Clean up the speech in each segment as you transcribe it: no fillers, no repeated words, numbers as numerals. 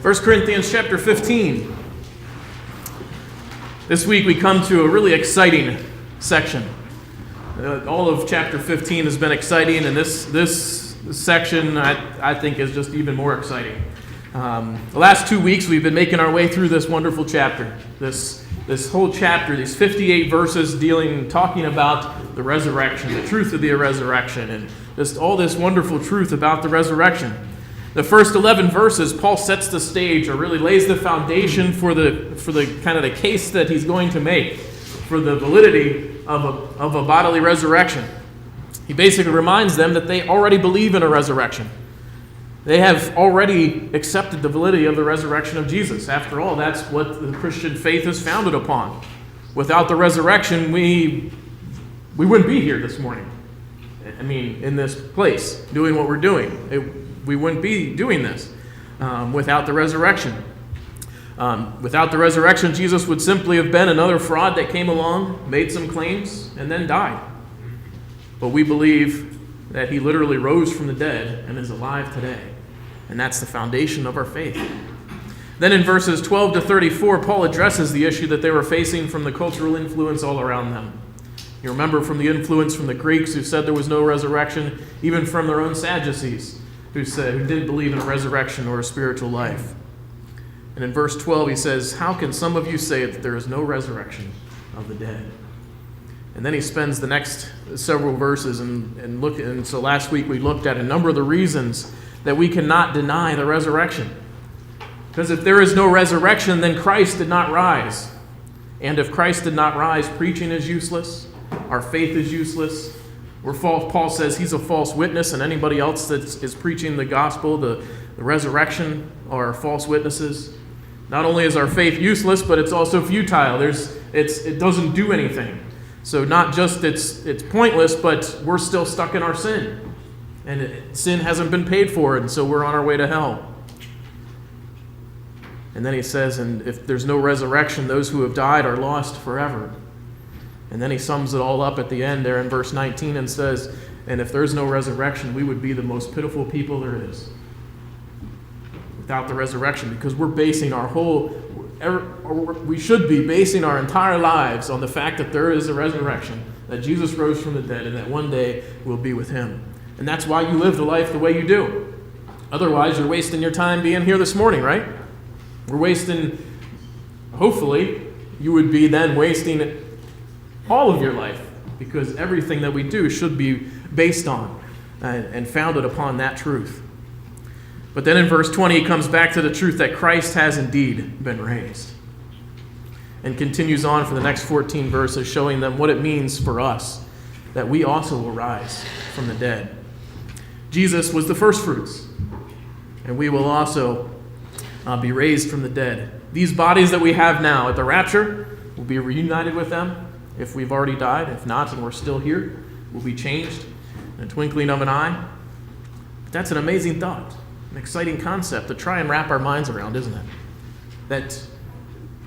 1 Corinthians chapter 15. This week we come to a really exciting section. All of chapter 15 has been exciting, and this section I think is just even more exciting. The last 2 weeks we've been making our way through this wonderful chapter. This whole chapter, these 58 verses talking about the resurrection, the truth of the resurrection, and just all this wonderful truth about the resurrection. The first 11 verses, Paul sets the stage, or really lays the foundation for the kind of the case that he's going to make for the validity of a bodily resurrection. He basically reminds them that they already believe in a resurrection. They have already accepted the validity of the resurrection of Jesus. After all, that's what the Christian faith is founded upon. Without the resurrection, we wouldn't be here this morning. I mean, in this place, doing what we're doing. We wouldn't be doing this without the resurrection. Without the resurrection, Jesus would simply have been another fraud that came along, made some claims, and then died. But we believe that he literally rose from the dead and is alive today. And that's the foundation of our faith. Then in verses 12 to 34, Paul addresses the issue that they were facing from the cultural influence all around them. You remember from the influence from the Greeks who said there was no resurrection, even from their own Sadducees who didn't believe in a resurrection or a spiritual life. And in verse 12 he says, "How can some of you say that there is no resurrection of the dead?" And then he spends the next several verses and so last week we looked at a number of the reasons that we cannot deny the resurrection. Because if there is no resurrection, then Christ did not rise. And if Christ did not rise, preaching is useless, our faith is useless. Paul says he's a false witness, and anybody else that is preaching the gospel, the resurrection, are false witnesses. Not only is our faith useless, but it's also futile. It doesn't do anything. So not just it's pointless, but we're still stuck in our sin. And sin hasn't been paid for, and so we're on our way to hell. And then he says, and if there's no resurrection, those who have died are lost forever. And then he sums it all up at the end there in verse 19 and says, and if there's no resurrection, we would be the most pitiful people there is. Without the resurrection, because we're basing we should be basing our entire lives on the fact that there is a resurrection, that Jesus rose from the dead, and that one day we'll be with him. And that's why you live the life the way you do. Otherwise, you're wasting your time being here this morning, right? Hopefully, you would be then wasting all of your life, because everything that we do should be based on and founded upon that truth. But then in verse 20, he comes back to the truth that Christ has indeed been raised. And continues on for the next 14 verses, showing them what it means for us, that we also will rise from the dead. Jesus was the first fruits, and we will also be raised from the dead. These bodies that we have now at the rapture will be reunited with them if we've already died. If not, and we're still here, we'll be changed in a twinkling of an eye. But that's an amazing thought. An exciting concept to try and wrap our minds around, isn't it? That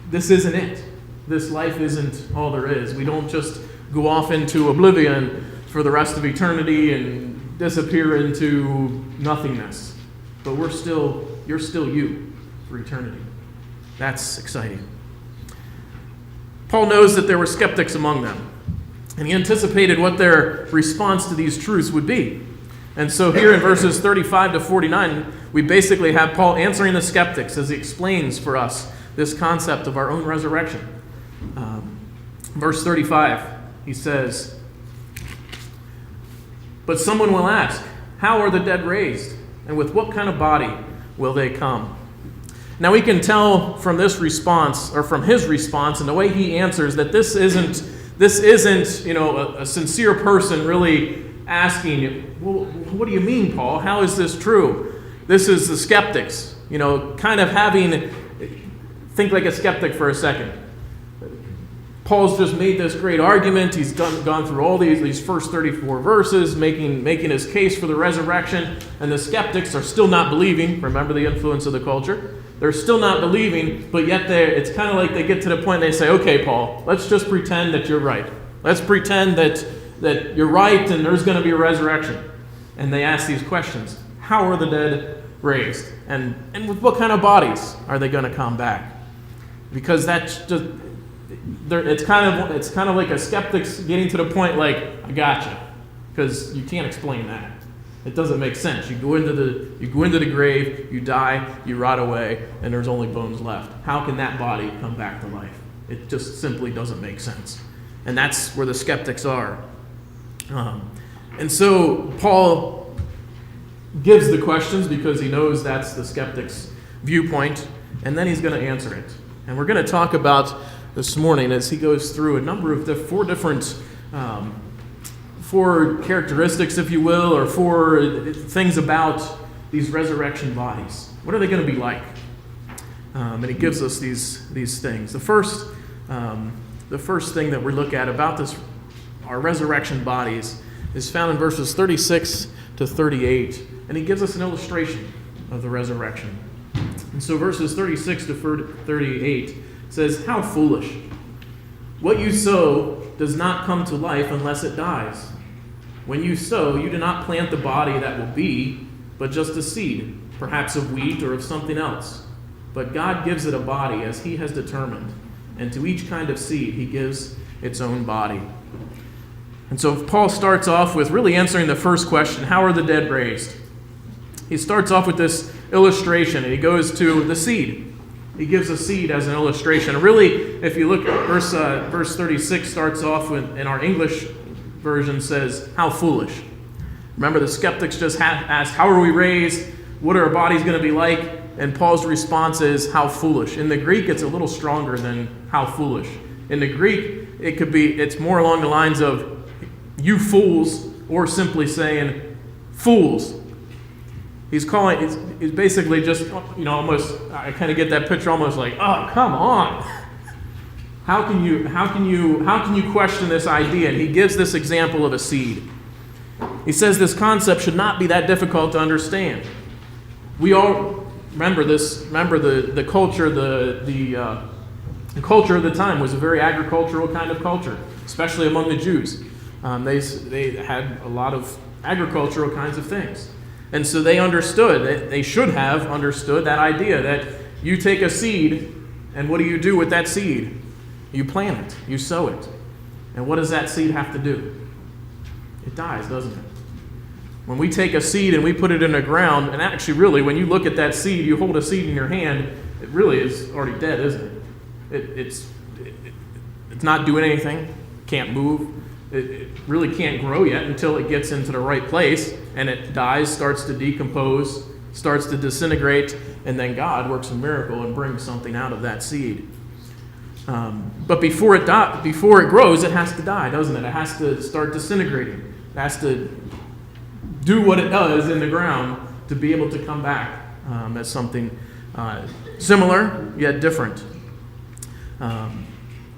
this isn't it. This life isn't all there is. We don't just go off into oblivion for the rest of eternity and disappear into nothingness. But you're still you for eternity. That's exciting. Paul knows that there were skeptics among them, and he anticipated what their response to these truths would be. And so here in verses 35 to 49, we basically have Paul answering the skeptics as he explains for us this concept of our own resurrection. Verse 35, he says, "But someone will ask, how are the dead raised? And with what kind of body will they come?" Now we can tell from this response, or from his response and the way he answers, that this isn't a sincere person really asking, well, what do you mean, Paul? How is this true? This is the skeptics, kind of think like a skeptic for a second. Paul's just made this great argument. He's gone through all these first 34 verses, making his case for the resurrection, and the skeptics are still not believing. Remember the influence of the culture? They're still not believing, but yet it's kind of like they get to the point they say, okay, Paul, let's just pretend that you're right. Let's pretend that you're right and there's going to be a resurrection. And they ask these questions. How are the dead raised? And with what kind of bodies are they going to come back? Because that's just, it's kind of like a skeptic's getting to the point like, I gotcha, because you can't explain that. It doesn't make sense. You go into the grave, you die, you rot away, and there's only bones left. How can that body come back to life? It just simply doesn't make sense. And that's where the skeptics are. And so Paul gives the questions because he knows that's the skeptic's viewpoint, and then he's going to answer it. And we're going to talk about this morning as he goes through a number of four characteristics, if you will, or four things about these resurrection bodies. What are they going to be like? And he gives us these things. The first thing that we look at about our resurrection bodies is found in verses 36 to 38, and he gives us an illustration of the resurrection. And so verses 36 to 38 says, "How foolish! What you sow does not come to life unless it dies. When you sow, you do not plant the body that will be, but just a seed, perhaps of wheat or of something else. But God gives it a body as he has determined, and to each kind of seed he gives its own body." And so Paul starts off with really answering the first question, how are the dead raised? He starts off with this illustration, and he goes to the seed. He gives a seed as an illustration. Really, if you look at verse 36 starts off with, in our English version says, how foolish. Remember, the skeptics just asked, how are we raised? What are our bodies going to be like? And Paul's response is, how foolish. In the Greek, it's a little stronger than how foolish. In the Greek, it's more along the lines of, you fools, or simply saying, fools. He's basically just, almost, I kind of get that picture almost like, oh, come on. How can you question this idea? And he gives this example of a seed. He says this concept should not be that difficult to understand. We all remember this. Remember the culture. The culture of the time was a very agricultural kind of culture, especially among the Jews. They had a lot of agricultural kinds of things, and so they understood. They should have understood that idea that you take a seed, and what do you do with that seed? You plant it, you sow it. And what does that seed have to do? It dies, doesn't it? When we take a seed and we put it in the ground, and actually really, when you look at that seed, you hold a seed in your hand, it really is already dead, isn't it? It's not doing anything, can't move. It really can't grow yet until it gets into the right place, and it dies, starts to decompose, starts to disintegrate, and then God works a miracle and brings something out of that seed. But before it grows, it has to die, doesn't it? It has to start disintegrating. It has to do what it does in the ground to be able to come back as something similar yet different.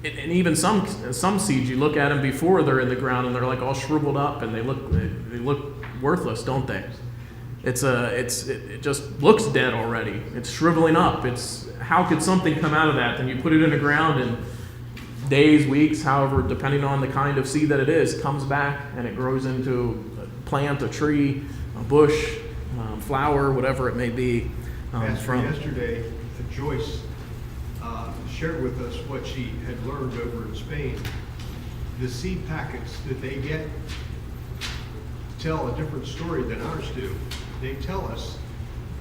And even some seeds, you look at them before they're in the ground, and they're like all shriveled up, and they look worthless, don't they? It just looks dead already. It's shriveling up. How could something come out of that? Then you put it in the ground, and days, weeks, however, depending on the kind of seed that it is, comes back and it grows into a plant, a tree, a bush, flower, whatever it may be. Yesterday, Joyce shared with us what she had learned over in Spain. The seed packets that they get tell a different story than ours do. They tell us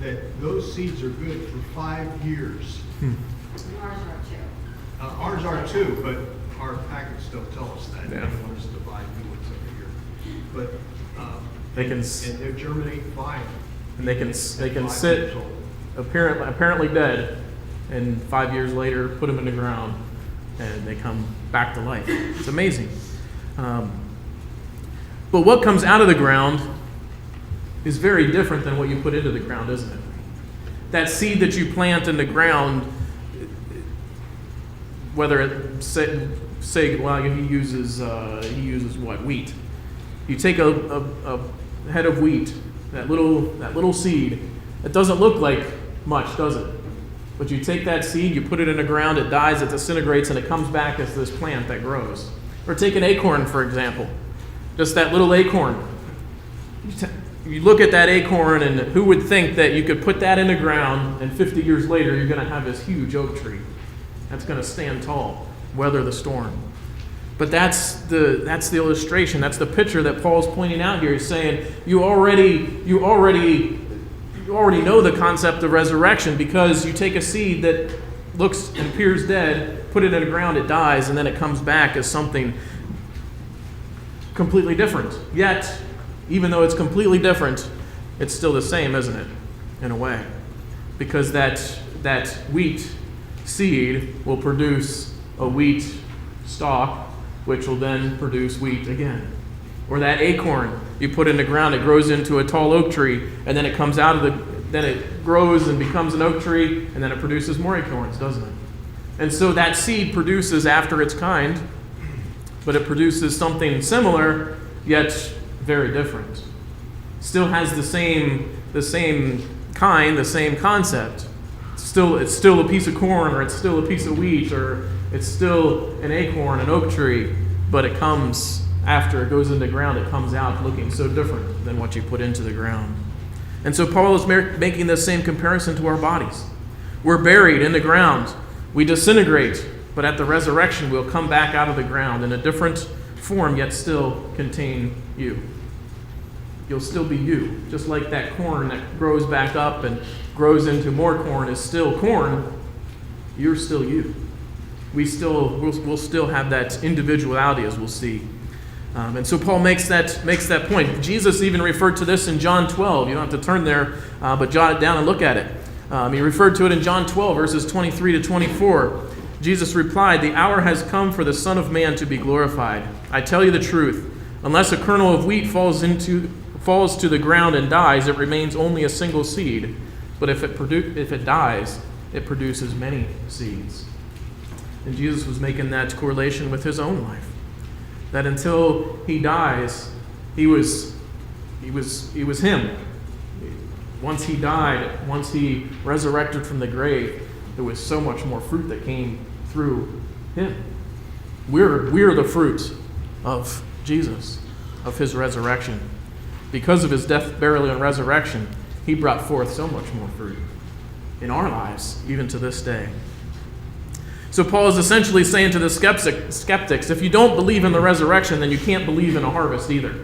that those seeds are good for 5 years. Ours are too, but our packets don't tell us that. Yeah. They want us to buy new ones over here. But and they germinate fine. And they can sit apparently dead, and 5 years later put them in the ground, and they come back to life. It's amazing. But what comes out of the ground is very different than what you put into the ground, isn't it? That seed that you plant in the ground, whether it say well, he uses what, wheat. You take a head of wheat, that little seed. It doesn't look like much, does it? But you take that seed, you put it in the ground, it dies, it disintegrates, and it comes back as this plant that grows. Or take an acorn, for example. Just that little acorn. You look at that acorn, and who would think that you could put that in the ground, and 50 years later you're going to have this huge oak tree that's going to stand tall, weather the storm. But that's the illustration. That's the picture that Paul's pointing out here. He's saying you already know the concept of resurrection, because you take a seed that looks and appears dead, put it in the ground, it dies, and then it comes back as something completely different. Yet, even though it's completely different, it's still the same, isn't it? In a way. Because that wheat seed will produce a wheat stalk, which will then produce wheat again. Or that acorn you put in the ground, it grows into a tall oak tree, and then it comes out of then it grows and becomes an oak tree, and then it produces more acorns, doesn't it? And so that seed produces after its kind, but it produces something similar, yet very different. Still has the same kind, the same concept. It's still a piece of corn, or it's still a piece of wheat, or it's still an acorn, an oak tree, but it comes after it goes into the ground, it comes out looking so different than what you put into the ground. And so Paul is making this same comparison to our bodies. We're buried in the ground. We disintegrate, but at the resurrection we'll come back out of the ground in a different form, yet still contain you. You'll still be you. Just like that corn that grows back up and grows into more corn is still corn, you're still you. We'll still have that individuality, as we'll see. And so Paul makes that point. Jesus even referred to this in John 12. You don't have to turn there, but jot it down and look at it. He referred to it in John 12, verses 23 to 24. Jesus replied, "The hour has come for the Son of Man to be glorified. I tell you the truth. Unless a kernel of wheat falls to the ground and dies, it remains only a single seed. But if it dies, it produces many seeds." And Jesus was making that correlation with his own life. That until he dies, he was him. Once he died, once he resurrected from the grave, there was so much more fruit that came through him. We're the fruit of Jesus, of his resurrection. Because of his death, burial, and resurrection, he brought forth so much more fruit in our lives, even to this day. So Paul is essentially saying to the skeptics, if you don't believe in the resurrection, then you can't believe in a harvest either.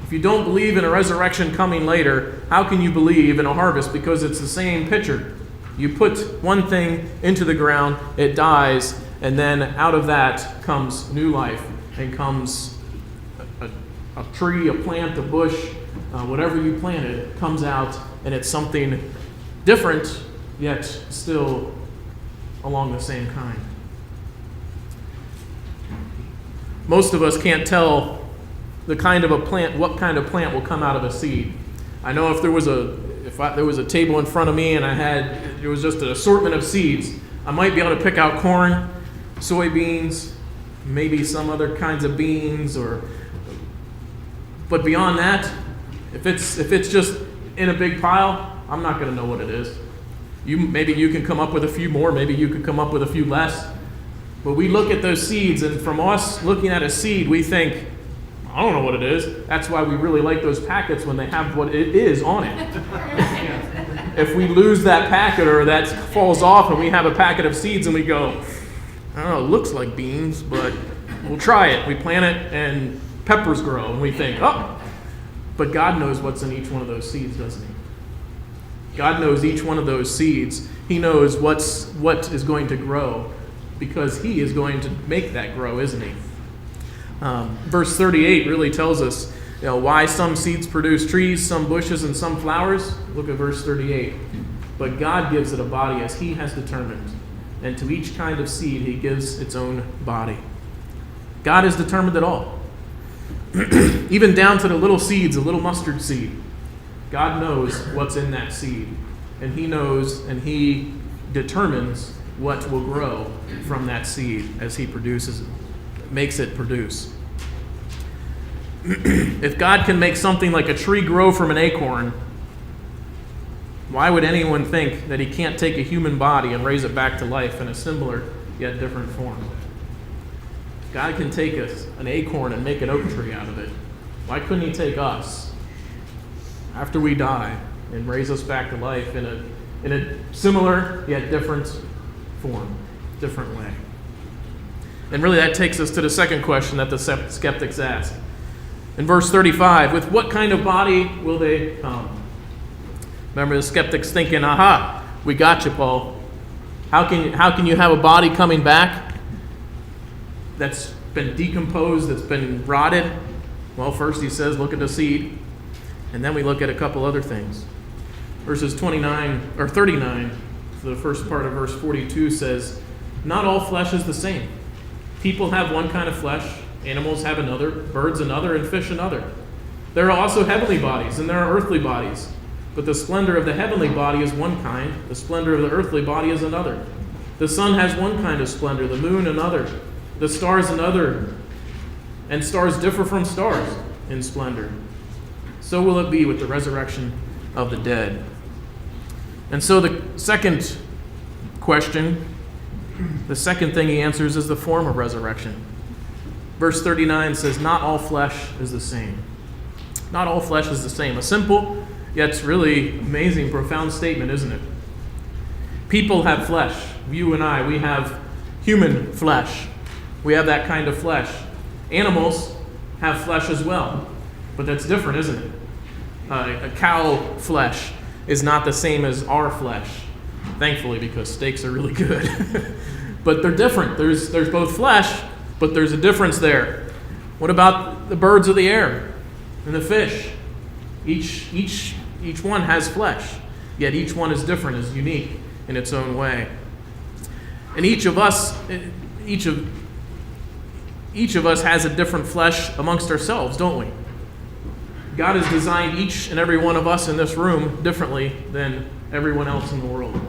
If you don't believe in a resurrection coming later, how can you believe in a harvest? Because it's the same picture. You put one thing into the ground, it dies, and then out of that comes new life, and comes a tree, a plant, a bush, whatever you planted comes out, and it's something different, yet still along the same kind. Most of us can't tell the kind of a plant, what kind of plant will come out of a seed. I know if there was a table in front of me and there was just an assortment of seeds, I might be able to pick out corn, soybeans, maybe some other kinds of beans, but beyond that, if it's just in a big pile, I'm not going to know what it is. Maybe you can come up with a few more, maybe you could come up with a few less. But we look at those seeds, and from us looking at a seed, we think, I don't know what it is. That's why we really like those packets when they have what it is on it. If we lose that packet or that falls off and we have a packet of seeds and we go, I don't know, it looks like beans, but we'll try it. We plant it and peppers grow, and we think, oh. But God knows what's in each one of those seeds, doesn't he? God knows each one of those seeds. He knows what is going to grow, because he is going to make that grow, isn't he? Verse 38 really tells us why some seeds produce trees, some bushes, and some flowers. Look at verse 38. But God gives it a body as he has determined, and to each kind of seed he gives its own body. God has determined it all. Even down to the little seeds, a little mustard seed. God knows what's in that seed, and he knows and he determines what will grow from that seed as he produces it, makes it produce. If God can make something like a tree grow from an acorn, why would anyone think that he can't take a human body and raise it back to life in a similar yet different form? God can take an acorn and make an oak tree out of it. Why couldn't he take us after we die and raise us back to life in a similar yet different form, different way? And really that takes us to the second question that the skeptics ask. In verse 35, with what kind of body will they come? Remember the skeptics thinking, aha, we got you, Paul. How can you have a body coming back that's been decomposed, that's been rotted? Well, first he says, look at the seed. And then we look at a couple other things. Verses 39 or 39, so the first part of verse 42 says, not all flesh is the same. People have one kind of flesh, animals have another, birds another, and fish another. There are also heavenly bodies, and there are earthly bodies. But the splendor of the heavenly body is one kind, the splendor of the earthly body is another. The sun has one kind of splendor, the moon another, the stars another, and stars differ from stars in splendor. So will it be with the resurrection of the dead. And so the second question, the second thing he answers is the form of resurrection. Verse 39 says, not all flesh is the same. Not all flesh is the same. A simple, yet really amazing, profound statement, isn't it? People have flesh. You and I, we have human flesh. We have that kind of flesh. Animals have flesh as well. But that's different, isn't it? A cow flesh is not the same as our flesh. Thankfully, because steaks are really good. But they're different. There's both flesh, but there's a difference there. What about the birds of the air and the fish? Each one has flesh, yet each one is different, is unique in its own way. And each of us has a different flesh amongst ourselves, don't we? God has designed each and every one of us in this room differently than everyone else in the world.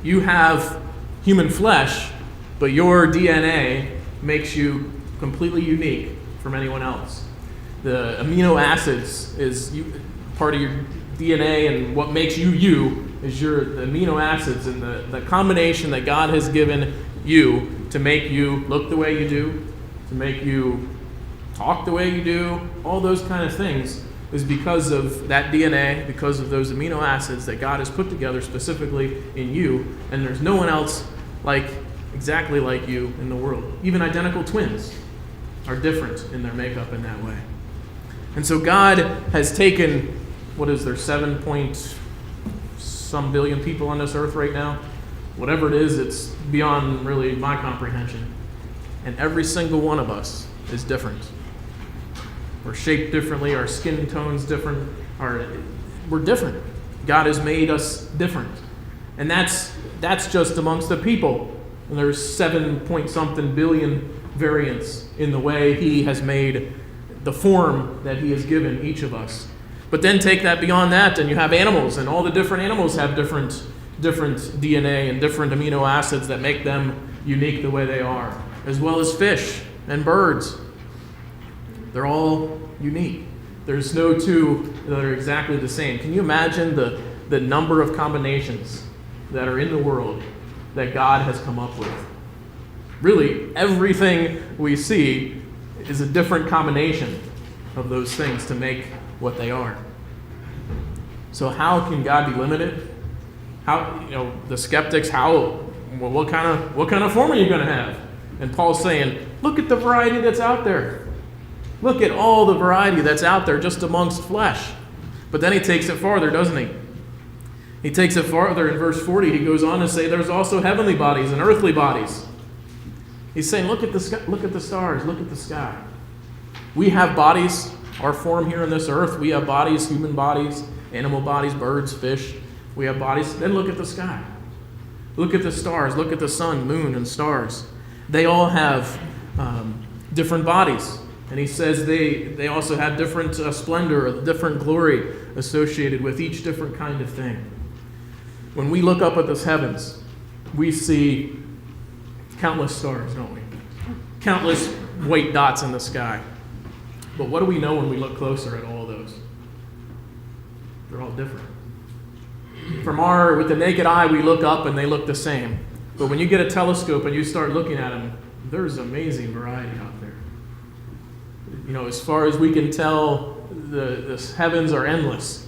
You have human flesh, but your DNA makes you completely unique from anyone else. The amino acids is part of your DNA, and what makes you is the amino acids and the combination that God has given you to make you look the way you do, to make you talk the way you do, all those kind of things is because of that DNA, because of those amino acids that God has put together specifically in you, and there's no one else exactly like you in the world. Even identical twins are different in their makeup in that way. And so God has taken, what is there, 7 point some billion people on this earth right now? Whatever it is, it's beyond really my comprehension. And every single one of us is different. We're shaped differently, our skin tone's different, we're different. God has made us different. And that's just amongst the people. And there's 7 point something billion variants in the way He has made the form that He has given each of us. But then take that beyond that, and you have animals, and all the different animals have different DNA and different amino acids that make them unique the way they are, as well as fish and birds. They're all unique. There's no two that are exactly the same. Can you imagine the number of combinations that are in the world that God has come up with? Really, everything we see is a different combination of those things to make what they are. So how can God be limited? How, the skeptics, what kind of form are you going to have? And Paul's saying, look at the variety that's out there. Look at all the variety that's out there just amongst flesh. But then he takes it farther, doesn't he? He takes it farther in verse 40. He goes on to say there's also heavenly bodies and earthly bodies. He's saying, look at the sky, look at the stars, look at the sky. We have bodies, our form here on this earth. We have bodies, human bodies, animal bodies, birds, fish. We have bodies. Then look at the sky. Look at the stars. Look at the sun, moon, and stars. They all have different bodies. And he says they also have different splendor, or different glory associated with each different kind of thing. When we look up at the heavens, we see countless stars, don't we? Countless white dots in the sky. But what do we know when we look closer at all of those? They're all different. With the naked eye, we look up and they look the same. But when you get a telescope and you start looking at them, there's amazing variety out there. as far as we can tell, the heavens are endless.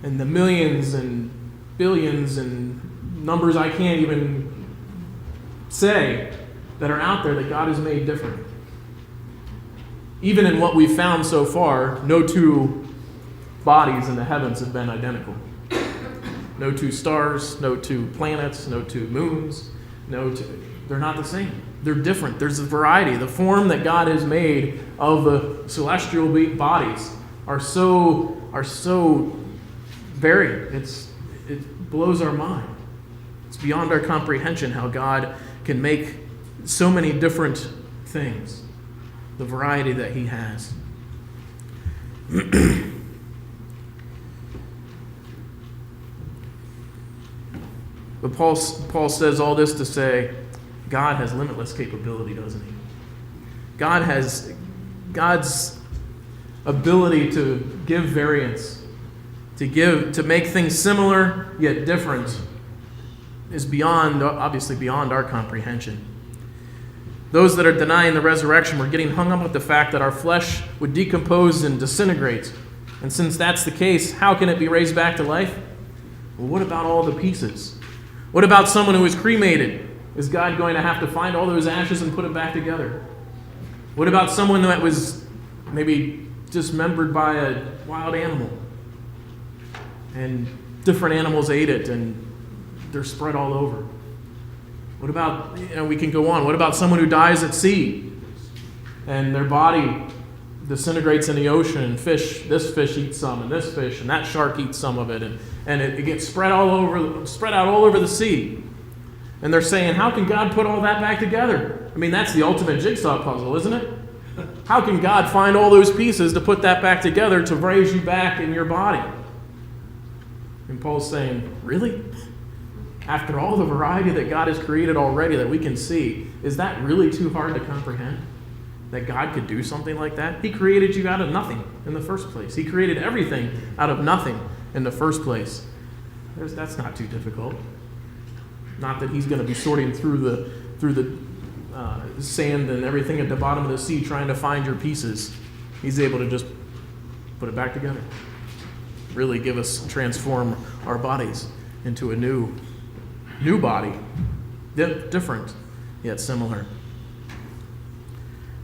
And the millions and billions and numbers I can't even say that are out there that God has made different. Even in what we've found so far, no two bodies in the heavens have been identical. No two stars, no two planets, no two moons, they're not the same. They're different. There's a variety. The form that God has made of the celestial bodies are so varied. It blows our mind. It's beyond our comprehension how God can make so many different things. The variety that he has. But Paul says all this to say, God has limitless capability, doesn't he? God's ability to give variance, to make things similar yet different, is obviously beyond our comprehension. Those that are denying the resurrection were getting hung up with the fact that our flesh would decompose and disintegrate. And since that's the case, how can it be raised back to life? Well, what about all the pieces? What about someone who was cremated? Is God going to have to find all those ashes and put it back together? What about someone that was maybe dismembered by a wild animal? And different animals ate it and they're spread all over. What about, we can go on. What about someone who dies at sea and their body disintegrates in the ocean and this fish eats some and this fish and that shark eats some of it and it gets spread out all over the sea. And they're saying, how can God put all that back together? I mean, that's the ultimate jigsaw puzzle, isn't it? How can God find all those pieces to put that back together to raise you back in your body? And Paul's saying, really? After all the variety that God has created already that we can see, is that really too hard to comprehend? That God could do something like that? He created you out of nothing in the first place. He created everything out of nothing in the first place. That's not too difficult. Not that he's going to be sorting through the sand and everything at the bottom of the sea trying to find your pieces. He's able to just put it back together. Really transform our bodies into a new body, different yet similar.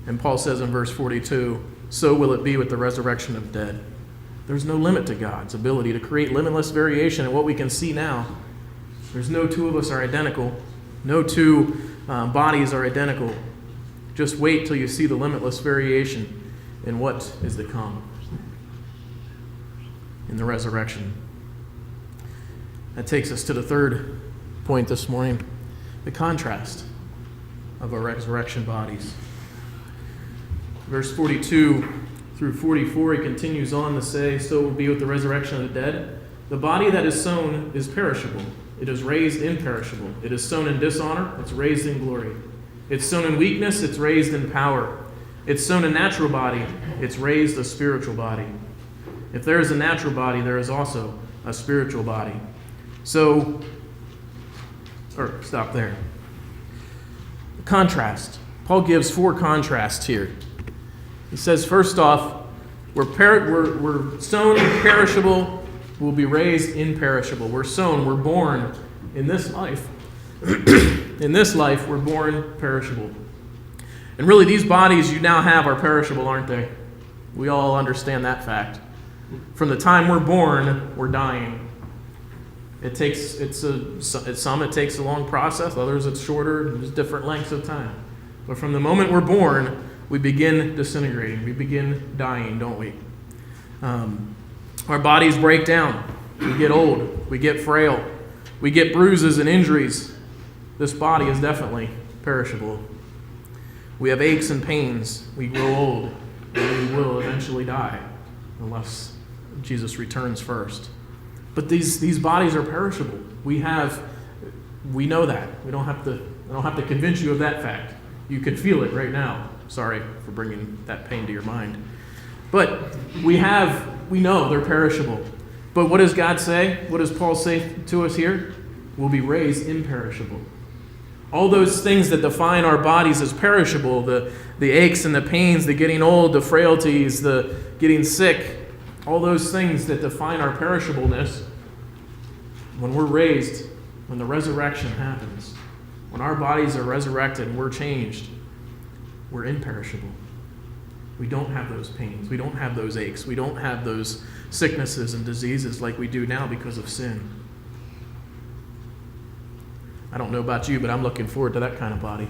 And Paul says in verse 42, so will it be with the resurrection of dead. There's no limit to God's ability to create limitless variation in what we can see now. There's no two of us are identical. No two bodies are identical. Just wait till you see the limitless variation in what is to come in the resurrection. That takes us to the third point this morning, the contrast of our resurrection bodies. Verse 42 through 44, he continues on to say, so will be with the resurrection of the dead. The body that is sown is perishable. It is raised imperishable. It is sown in dishonor. It's raised in glory. It's sown in weakness. It's raised in power. It's sown a natural body. It's raised a spiritual body. If there is a natural body, there is also a spiritual body. Stop there. Contrast. Paul gives 4 contrasts here. He says, first off, we're sown perishable, we'll be raised imperishable. We're sown, we're born in this life. In this life, we're born perishable. And really, these bodies you now have are perishable, aren't they? We all understand that fact. From the time we're born, we're dying. It takes a long process, others it's shorter, there's different lengths of time. But from the moment we're born, we begin disintegrating, we begin dying, don't we? Our bodies break down, we get old, we get frail, we get bruises and injuries. This body is definitely perishable. We have aches and pains, we grow old, and we will eventually die, unless Jesus returns first. But these bodies are perishable. We know that. I don't have to convince you of that fact. You can feel it right now. Sorry for bringing that pain to your mind. But we know they're perishable. But what does God say? What does Paul say to us here? We'll be raised imperishable. All those things that define our bodies as perishable, the aches and the pains, the getting old, the frailties, the getting sick, all those things that define our perishableness, when we're raised, when the resurrection happens, when our bodies are resurrected and we're changed, we're imperishable. We don't have those pains. We don't have those aches. We don't have those sicknesses and diseases like we do now because of sin. I don't know about you, but I'm looking forward to that kind of body.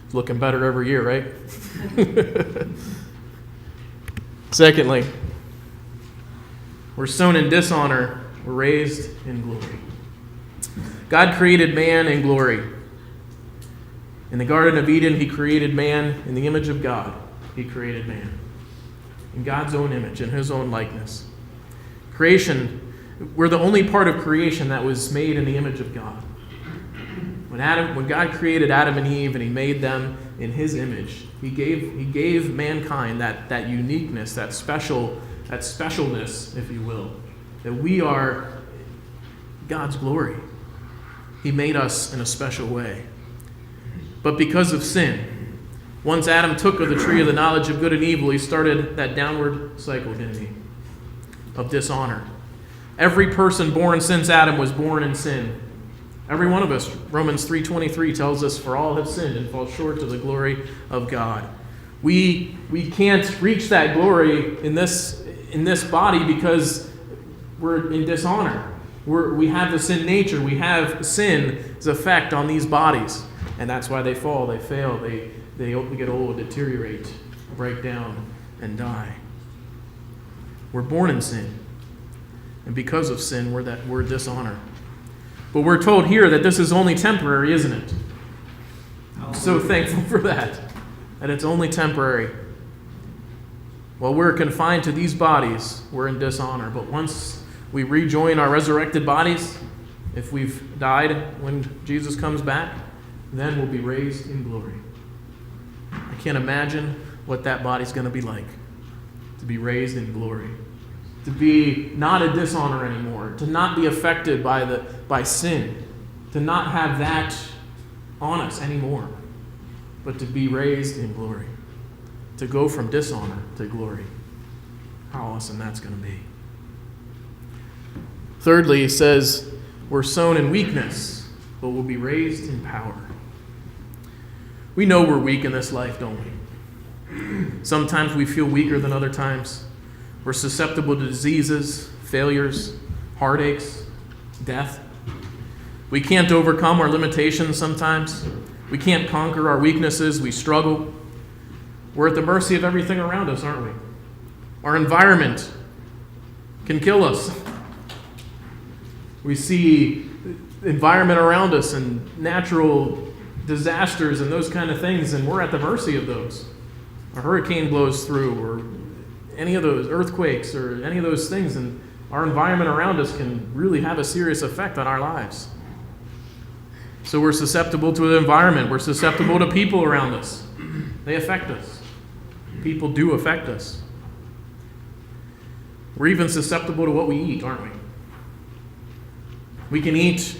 It's looking better every year, right? Secondly, we're sown in dishonor, we're raised in glory. God created man in glory. In the Garden of Eden, he created man in the image of God. He created man in God's own image, in his own likeness. Creation, we're the only part of creation that was made in the image of God. When God created Adam and Eve and he made them in his image, he gave mankind that uniqueness, that specialness, if you will, that we are God's glory. He made us in a special way. But because of sin, once Adam took of the tree of the knowledge of good and evil, he started that downward cycle, didn't he? Of dishonor. Every person born since Adam was born in sin. Every one of us. Romans 3:23 tells us, for all have sinned and fall short of the glory of God. We can't reach that glory in this body because we're in dishonor. We have the sin nature. We have sin's effect on these bodies. And that's why they fall, they fail, they get old, deteriorate, break down, and die. We're born in sin. And because of sin, we're dishonor. But we're told here that this is only temporary, isn't it? I'm so thankful for that it's only temporary. While we're confined to these bodies, we're in dishonor. But once we rejoin our resurrected bodies, if we've died when Jesus comes back, then we'll be raised in glory. I can't imagine what that body's going to be like, to be raised in glory. To be not a dishonor anymore, to not be affected by sin, to not have that on us anymore, but to be raised in glory, to go from dishonor to glory. How awesome that's going to be. Thirdly, he says, we're sown in weakness, but we'll be raised in power. We know we're weak in this life, don't we? Sometimes we feel weaker than other times. We're susceptible to diseases, failures, heartaches, death. We can't overcome our limitations sometimes. We can't conquer our weaknesses. We struggle. We're at the mercy of everything around us, aren't we? Our environment can kill us. We see the environment around us and natural disasters and those kind of things, and we're at the mercy of those. A hurricane blows through, or any of those earthquakes, or any of those things, and our environment around us can really have a serious effect on our lives. So we're susceptible to the environment. We're susceptible to people around us. They affect us. People do affect us. We're even susceptible to what we eat, aren't we? We can eat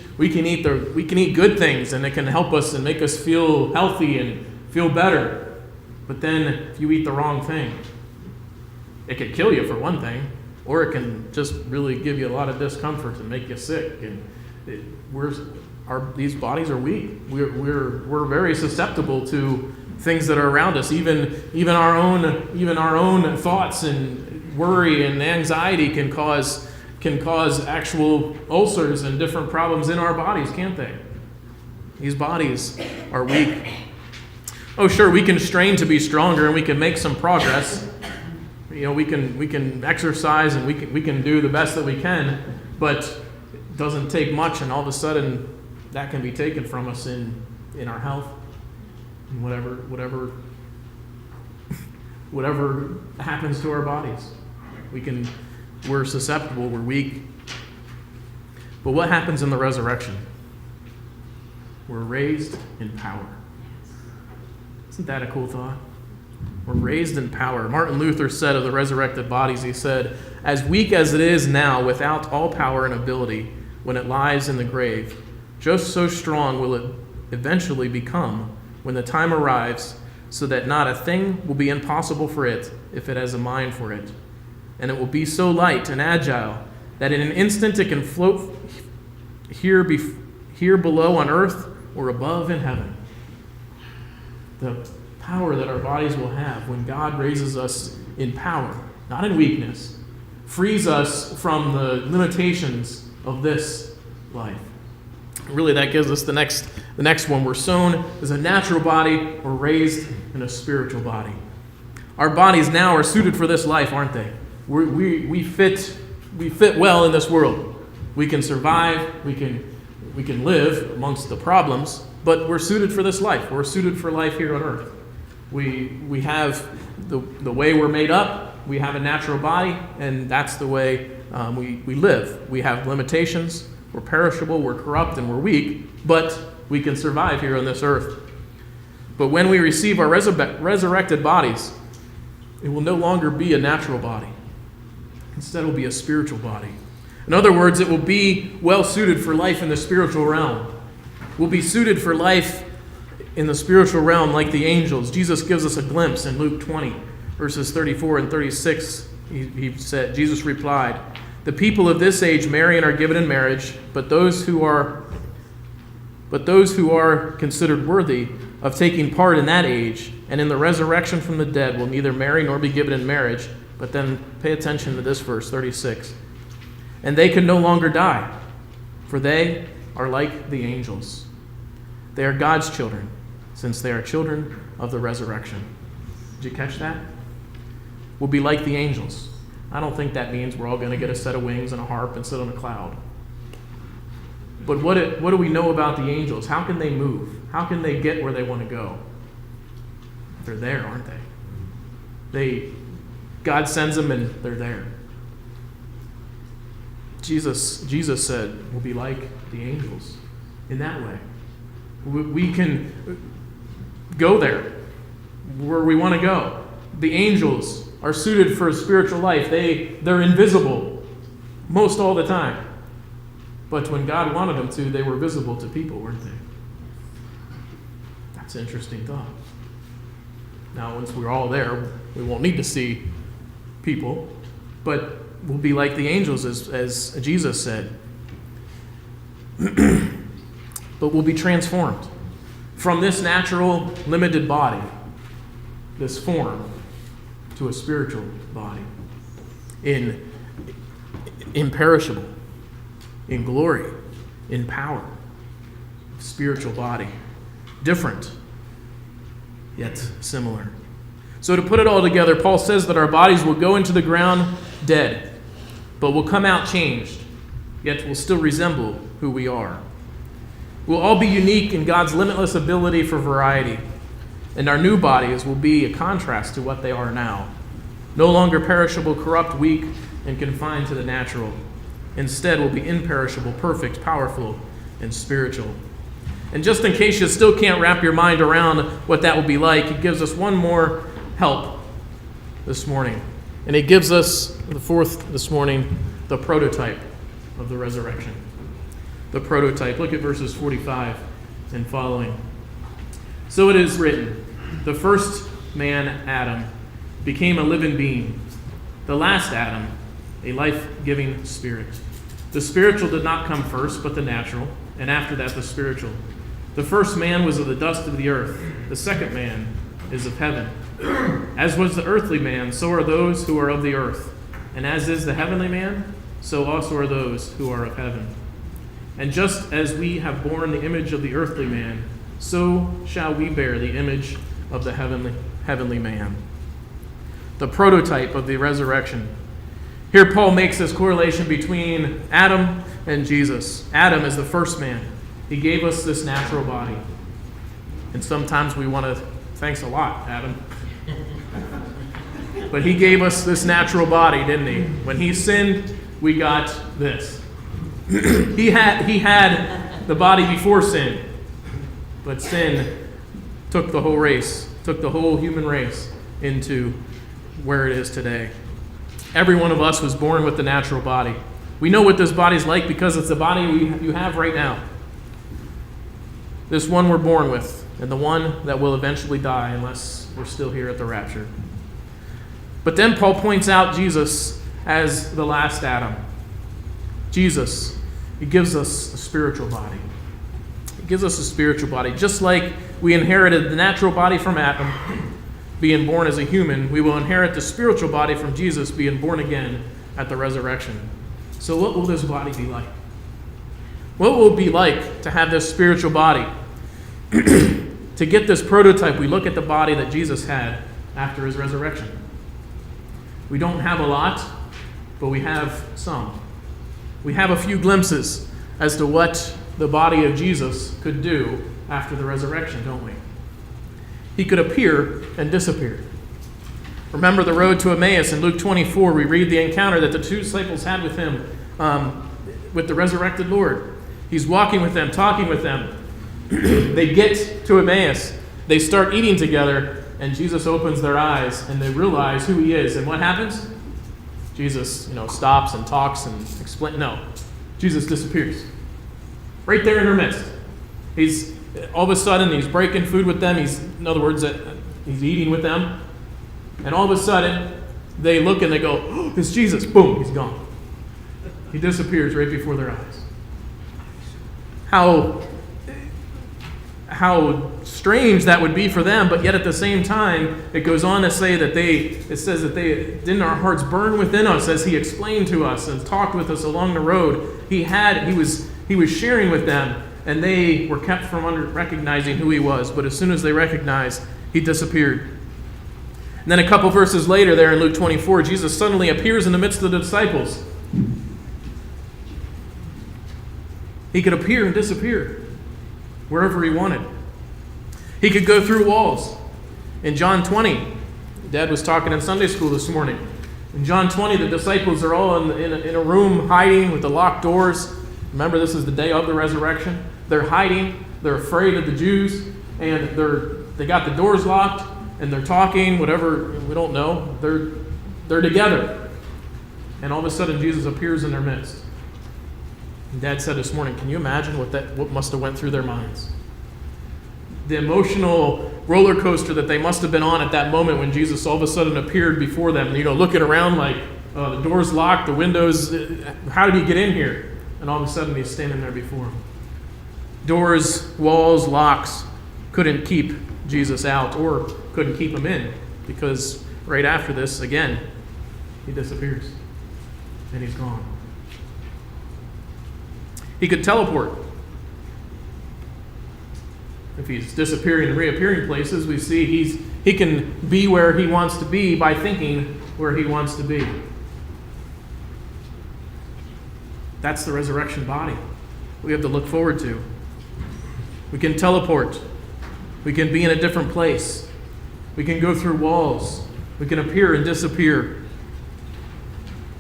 good things, and it can help us and make us feel healthy and feel better. But then if you eat the wrong thing, it could kill you for one thing, or it can just really give you a lot of discomfort and make you sick. And these bodies are weak. We're very susceptible to things that are around us. Even our own thoughts and worry and anxiety can cause actual ulcers and different problems in our bodies, can't they? These bodies are weak. Oh, sure, we can strain to be stronger, and we can make some progress. We can exercise, and we can do the best that we can, but it doesn't take much, and all of a sudden that can be taken from us in our health, and whatever happens to our bodies. We're susceptible, we're weak. But what happens in the resurrection? We're raised in power. Isn't that a cool thought? We're raised in power. Martin Luther said of the resurrected bodies, he said, as weak as it is now, without all power and ability, when it lies in the grave, just so strong will eventually become when the time arrives, so that not a thing will be impossible for it if it has a mind for it. And it will be so light and agile that in an instant it can float here below on earth or above in heaven. The power that our bodies will have when God raises us in power, not in weakness, frees us from the limitations of this life. Really, that gives us the next one. We're sown as a natural body, we're raised in a spiritual body. Our bodies now are suited for this life, aren't they? We fit well in this world. We can survive, we can live amongst the problems, but we're suited for this life. We're suited for life here on earth. We have the way we're made up. We have a natural body, and that's the way we live. We have limitations. We're perishable, we're corrupt, and we're weak, but we can survive here on this earth. But when we receive our resurrected bodies, it will no longer be a natural body. Instead, it will be a spiritual body. In other words, it will be well suited for life in the spiritual realm. We'll be suited for life in the spiritual realm like the angels. Jesus gives us a glimpse in Luke 20, verses 34 and 36. He said, Jesus replied, "The people of this age marry and are given in marriage, but those who are considered worthy of taking part in that age and in the resurrection from the dead will neither marry nor be given in marriage." But then pay attention to this verse, 36. "And they can no longer die, for they are like the angels. They are God's children, since they are children of the resurrection." Did you catch that? We'll be like the angels. I don't think that means we're all going to get a set of wings and a harp and sit on a cloud. But what do we know about the angels? How can they move? How can they get where they want to go? They're there, aren't they? God sends them and they're there. Jesus said we'll be like the angels in that way. We can go there where we want to go. The angels are suited for a spiritual life. They're invisible most all the time. But when God wanted them to, they were visible to people, weren't they? That's an interesting thought. Now, once we're all there, we won't need to see people, but we'll be like the angels, as Jesus said. But we'll be transformed from this natural, limited body, this form, to a spiritual body, imperishable, in glory, in power, spiritual body, different, yet similar. So to put it all together, Paul says that our bodies will go into the ground dead, but will come out changed, yet will still resemble who we are. We'll all be unique in God's limitless ability for variety, and our new bodies will be a contrast to what they are now. No longer perishable, corrupt, weak, and confined to the natural. Instead, we'll be imperishable, perfect, powerful, and spiritual. And just in case you still can't wrap your mind around what that will be like, he gives us one more help this morning. And he gives us, the fourth this morning, the prototype of the resurrection. The prototype. Look at verses 45 and following. "So it is written, the first man, Adam, became a living being. The last Adam, a life-giving spirit. The spiritual did not come first, but the natural, and after that the spiritual. The first man was of the dust of the earth. The second man is of heaven. As was the earthly man, so are those who are of the earth. And as is the heavenly man, so also are those who are of heaven. And just as we have borne the image of the earthly man, so shall we bear the image of the heavenly man." The prototype of the resurrection. Here Paul makes this correlation between Adam and Jesus. Adam is the first man. He gave us this natural body. And sometimes we want to, thanks a lot, Adam. But he gave us this natural body, didn't he? When he sinned, we got this. He had the body before sin. But sin took the whole race, took the whole human race into where it is today. Every one of us was born with the natural body. We know what this body's like because it's the body you have right now. This one we're born with, and the one that will eventually die unless we're still here at the rapture. But then Paul points out Jesus as the last Adam. Jesus, he gives us a spiritual body. He gives us a spiritual body. Just like we inherited the natural body from Adam, being born as a human, we will inherit the spiritual body from Jesus, being born again at the resurrection. So what will this body be like? What will it be like to have this spiritual body? To get this prototype, we look at the body that Jesus had after his resurrection. We don't have a lot, but we have some. We have a few glimpses as to what the body of Jesus could do after the resurrection, don't we? He could appear and disappear. Remember the road to Emmaus in Luke 24. We read the encounter that the two disciples had with him, with the resurrected Lord. He's walking with them, talking with them. They get to Emmaus. They start eating together, and Jesus opens their eyes, and they realize who he is. And what happens? Jesus, stops and talks and explains. No, Jesus disappears. Right there in their midst. He's all of a sudden he's breaking food with them. In other words, he's eating with them. And all of a sudden, they look and they go, "Oh, it's Jesus." Boom, he's gone. He disappears right before their eyes. How strange that would be for them, but yet at the same time, it goes on to say that it says that didn't our hearts burn within us as he explained to us and talked with us along the road. He was sharing with them, and they were kept from recognizing who he was. But as soon as they recognized, he disappeared. And then a couple verses later there in Luke 24, Jesus suddenly appears in the midst of the disciples. He could appear and disappear wherever he wanted. He could go through walls. In John 20, Dad was talking in Sunday school this morning. In John 20, the disciples are all in a room hiding with the locked doors. Remember, this is the day of the resurrection. They're hiding. They're afraid of the Jews. And they got the doors locked. And they're talking, whatever, we don't know. They're together. And all of a sudden, Jesus appears in their midst. And Dad said this morning, can you imagine what must have went through their minds? The emotional roller coaster that they must have been on at that moment when Jesus all of a sudden appeared before them, looking around like, the door's locked, the windows, how did he get in here? And all of a sudden he's standing there before them. Doors, walls, locks couldn't keep Jesus out or couldn't keep him in, because right after this, again, he disappears and he's gone. He could teleport. If he's disappearing and reappearing places, we see he can be where he wants to be by thinking where he wants to be. That's the resurrection body we have to look forward to. We can teleport. We can be in a different place. We can go through walls. We can appear and disappear.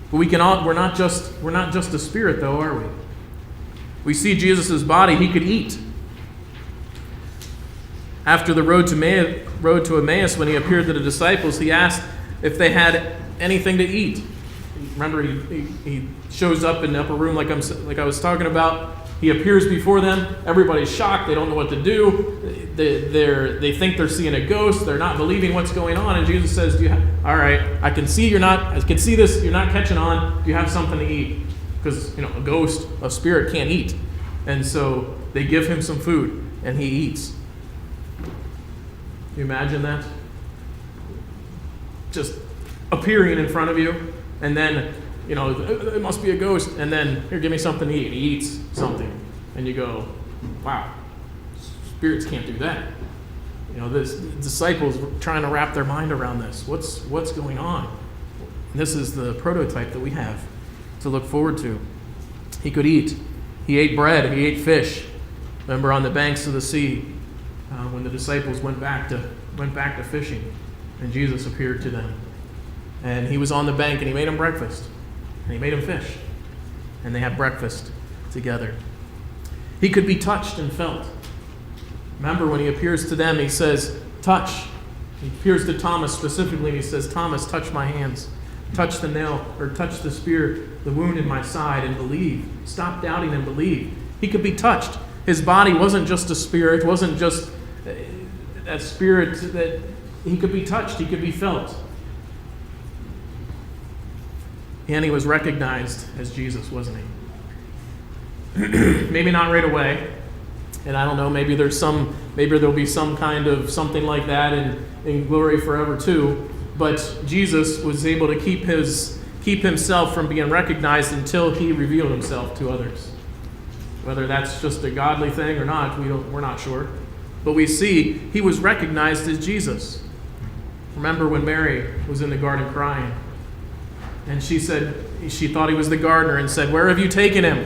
But we're not just a spirit, though, are we? We see Jesus' body. He could eat. After the road to Emmaus, when he appeared to the disciples, he asked if they had anything to eat. Remember, he shows up in the upper room like I was talking about. He appears before them. Everybody's shocked. They don't know what to do. They think they're seeing a ghost. They're not believing what's going on. And Jesus says, all right, I can see this. You're not catching on. Do you have something to eat? Because, a ghost, a spirit can't eat. And so they give him some food, and he eats. Can you imagine that? Just appearing in front of you, and then, it must be a ghost, and then, here, give me something to eat. He eats something, and you go, wow, spirits can't do that. The disciples were trying to wrap their mind around this. What's going on? And this is the prototype that we have to look forward to. He could eat. He ate bread. He ate fish. Remember on the banks of the sea when the disciples went back to fishing, and Jesus appeared to them. And he was on the bank, and he made them breakfast. And he made them fish. And they had breakfast together. He could be touched and felt. Remember when he appears to them, he says, touch. He appears to Thomas specifically, and he says, Thomas, touch my hands. Touch the nail, or touch the spear, the wound in my side, and believe. Stop doubting and believe. He could be touched. His body wasn't just a spirit, wasn't just that spirit that he could be touched, he could be felt. And he was recognized as Jesus, wasn't he? Maybe not right away. And I don't know, maybe there'll be some kind of something like that in glory forever too. But Jesus was able to keep himself from being recognized until he revealed himself to others. Whether that's just a godly thing or not, we're not sure. But we see he was recognized as Jesus. Remember when Mary was in the garden crying, and she thought he was the gardener and said, "Where have you taken him?"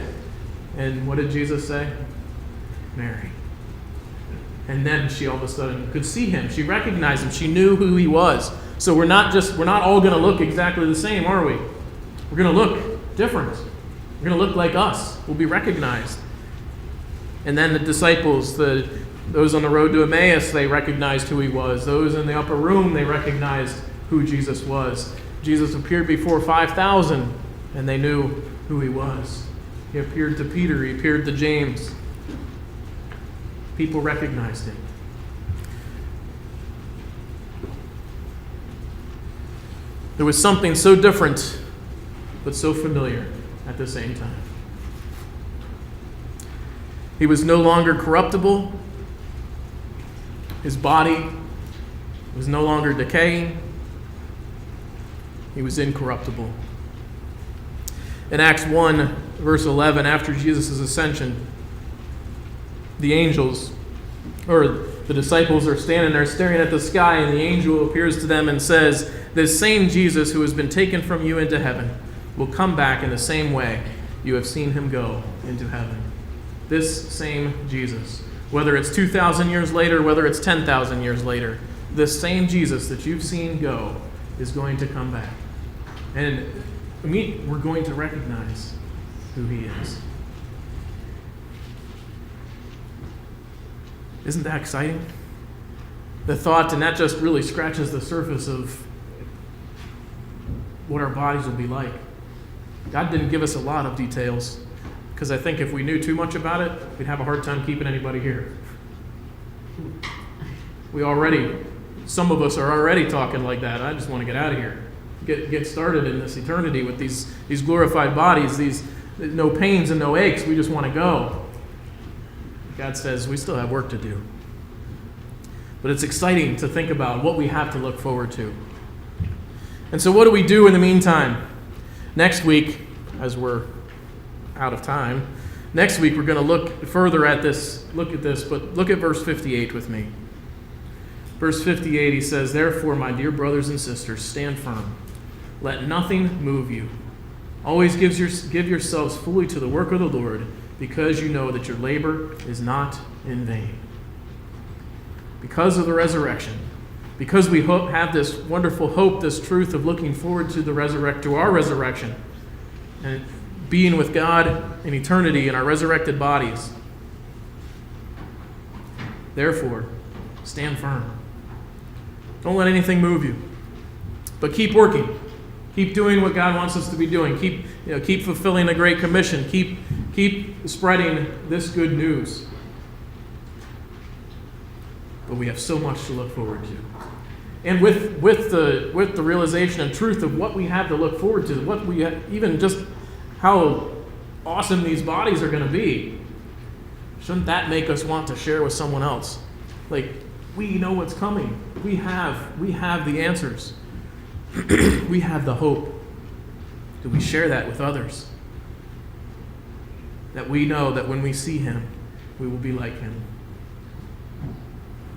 And what did Jesus say? Mary. And then she all of a sudden could see him. She recognized him. She knew who he was. So we're not all going to look exactly the same, are we? We're going to look different. We're going to look like us. We'll be recognized. And then the disciples, those on the road to Emmaus, they recognized who he was. Those in the upper room, they recognized who Jesus was. Jesus appeared before 5,000, and they knew who he was. He appeared to Peter. He appeared to James. People recognized him. There was something so different, but so familiar at the same time. He was no longer corruptible. His body was no longer decaying. He was incorruptible. In Acts 1, verse 11, after Jesus' ascension, the angels, or the disciples, are standing there staring at the sky, and the angel appears to them and says, "This same Jesus who has been taken from you into heaven will come back in the same way you have seen him go into heaven." This same Jesus, whether it's 2,000 years later, whether it's 10,000 years later, this same Jesus that you've seen go is going to come back. And we're going to recognize who he is. Isn't that exciting? The thought, and that just really scratches the surface of what our bodies will be like. God didn't give us a lot of details, because I think if we knew too much about it, we'd have a hard time keeping anybody here. Some of us are already talking like that. I just want to get out of here. Get started in this eternity with these glorified bodies, these no pains and no aches. We just want to go. God says we still have work to do. But it's exciting to think about what we have to look forward to. And so what do we do in the meantime? Next week, as we're out of time, next week we're going to look further at this, but look at verse 58 with me. Verse 58, he says, "Therefore, my dear brothers and sisters, stand firm. Let nothing move you. Always give yourselves fully to the work of the Lord, because you know that your labor is not in vain." Because of the resurrection, because we have this wonderful hope, this truth of looking forward to our resurrection, and being with God in eternity in our resurrected bodies. Therefore, stand firm. Don't let anything move you, but keep working. Keep doing what God wants us to be doing. Keep fulfilling the Great Commission. Keep spreading this good news. But we have so much to look forward to. And with the realization and truth of what we have to look forward to, even just how awesome these bodies are going to be, shouldn't that make us want to share with someone else? Like, we know what's coming. We have the answers. We have the hope. Do we share that with others? That we know that when we see him, we will be like him.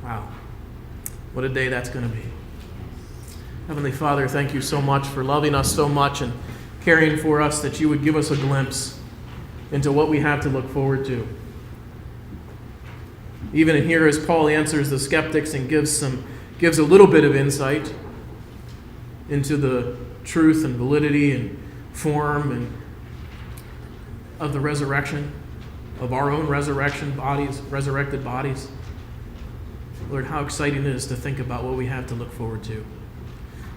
Wow. What a day that's going to be. Heavenly Father, thank you so much for loving us so much and caring for us, that you would give us a glimpse into what we have to look forward to. Even in here, as Paul answers the skeptics and gives a little bit of insight into the truth and validity and form and of the resurrection, of our own resurrection bodies, resurrected bodies. Lord, how exciting it is to think about what we have to look forward to.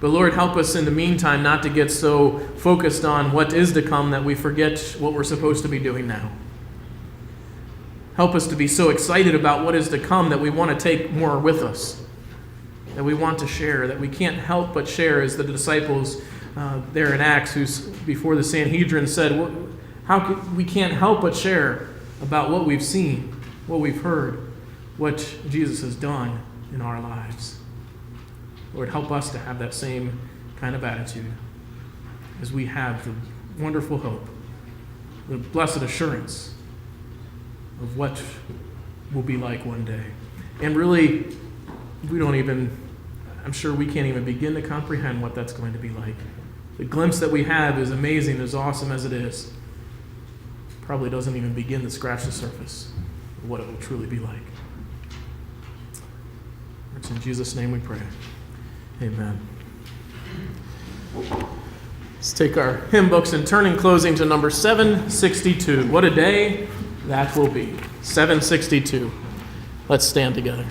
But Lord, help us in the meantime not to get so focused on what is to come that we forget what we're supposed to be doing now. Help us to be so excited about what is to come that we want to take more with us, that we want to share, that we can't help but share, as the disciples there in Acts, who's before the Sanhedrin said, we can't help but share about what we've seen, what we've heard, what Jesus has done in our lives. Lord, help us to have that same kind of attitude as we have the wonderful hope, the blessed assurance of what will be like one day. And really, I'm sure we can't even begin to comprehend what that's going to be like. The glimpse that we have is amazing, as awesome as it is. Probably doesn't even begin to scratch the surface of what it will truly be like. It's in Jesus' name we pray. Amen. Let's take our hymn books and turn in closing to number 762. What a day that will be. 762. Let's stand together.